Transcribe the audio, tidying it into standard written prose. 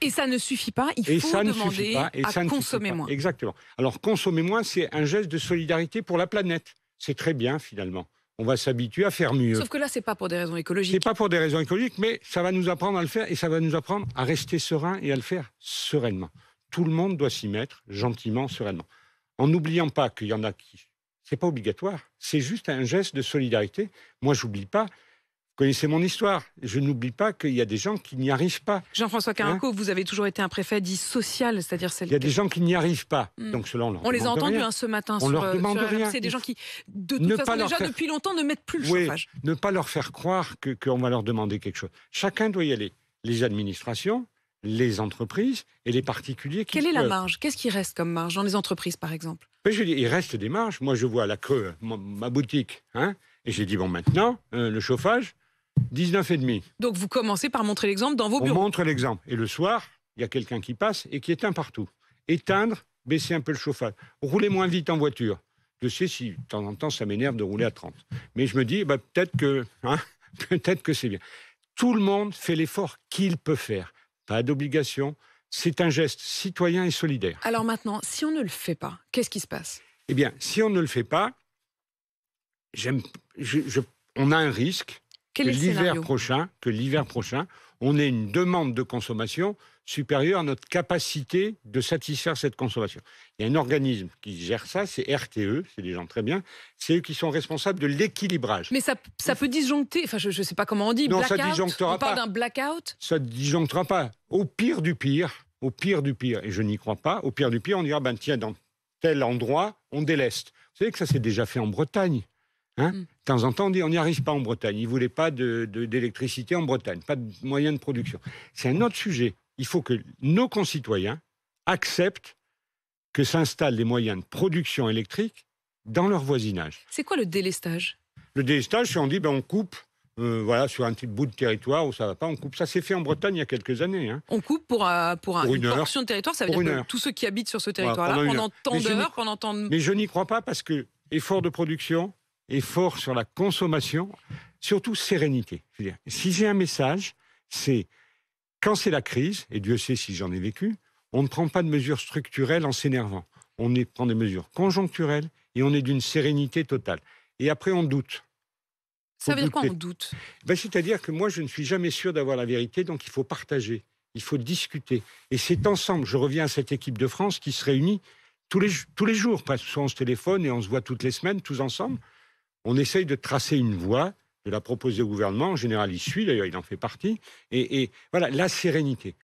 Et ça ne suffit pas, il faut demander à consommer moins. Exactement. Alors, consommer moins, c'est un geste de solidarité pour la planète. C'est très bien, finalement. On va s'habituer à faire mieux. Sauf que là, c'est pas pour des raisons écologiques. C'est pas pour des raisons écologiques, mais ça va nous apprendre à le faire et ça va nous apprendre à rester serein et à le faire sereinement. Tout le monde doit s'y mettre, gentiment, sereinement. En n'oubliant pas qu'il y en a qui... C'est pas obligatoire, c'est juste un geste de solidarité. Moi, j'oublie pas. Vous connaissez mon histoire. Je n'oublie pas qu'il y a des gens qui n'y arrivent pas. Jean-François Carenco, vous avez toujours été un préfet dit social, c'est-à-dire celle. Il y a des gens qui n'y arrivent pas. Donc cela, on les a entendus ce matin on leur demande rien. C'est des gens qui, de toute façon, déjà depuis longtemps, ne mettent plus le chauffage. Ne pas leur faire croire qu'on va leur demander quelque chose. Chacun doit y aller. Les administrations, les entreprises et les particuliers qui Quelle est la marge? Qu'est-ce qui reste comme marge dans les entreprises, par exemple? Je veux dire, il reste des marges. Moi, je vois à la Creux, ma boutique, et j'ai dit, bon, maintenant, le chauffage, 19,5. Donc, vous commencez par montrer l'exemple dans vos bureaux. On montre l'exemple. Et le soir, il y a quelqu'un qui passe et qui éteint partout. Éteindre, baisser un peu le chauffage. Rouler moins vite en voiture. Je sais si, de temps en temps, ça m'énerve de rouler à 30. Mais je me dis, peut-être que c'est bien. Tout le monde fait l'effort qu'il peut faire. Pas d'obligation. C'est un geste citoyen et solidaire. Alors maintenant, si on ne le fait pas, qu'est-ce qui se passe? Eh bien, si on ne le fait pas, on a un risque que l'hiver prochain, on ait une demande de consommation supérieure à notre capacité de satisfaire cette consommation. Il y a un organisme qui gère ça, c'est RTE, c'est des gens très bien, c'est eux qui sont responsables de l'équilibrage. Mais ça peut disjoncter, enfin je ne sais pas comment on dit, non, blackout, ça disjonctera on parle d'un blackout? Ça ne disjonctera pas. Au pire du pire, et je n'y crois pas, au pire du pire, on dira, tiens, dans tel endroit, on déleste. Vous savez que ça s'est déjà fait en Bretagne. De temps en temps, on dit on n'y arrive pas en Bretagne. Ils ne voulaient pas d'électricité en Bretagne, pas de moyens de production. C'est un autre sujet. Il faut que nos concitoyens acceptent que s'installent des moyens de production électrique dans leur voisinage. C'est quoi le délestage? Le délestage, c'est on dit on coupe sur un petit bout de territoire où ça ne va pas, on coupe. Ça s'est fait en Bretagne il y a quelques années. On coupe pour une portion de territoire, ça veut dire que tous ceux qui habitent sur ce territoire-là, pendant tant d'heures, pendant tant de... Mais je n'y crois pas parce que effort de production, effort sur la consommation, surtout sérénité. Je veux dire, si j'ai un message, c'est quand c'est la crise, et Dieu sait si j'en ai vécu, on ne prend pas de mesures structurelles en s'énervant. On prend des mesures conjoncturelles et on est d'une sérénité totale. Et après, on doute. Ça veut dire quoi, on doute? C'est-à-dire que moi, je ne suis jamais sûr d'avoir la vérité, donc il faut partager, il faut discuter. Et c'est ensemble, je reviens à cette équipe de France qui se réunit tous les jours, parce que soit on se téléphone et on se voit toutes les semaines, tous ensemble. On essaye de tracer une voie, de la proposer au gouvernement. En général, il suit, d'ailleurs, il en fait partie. Et voilà, la sérénité.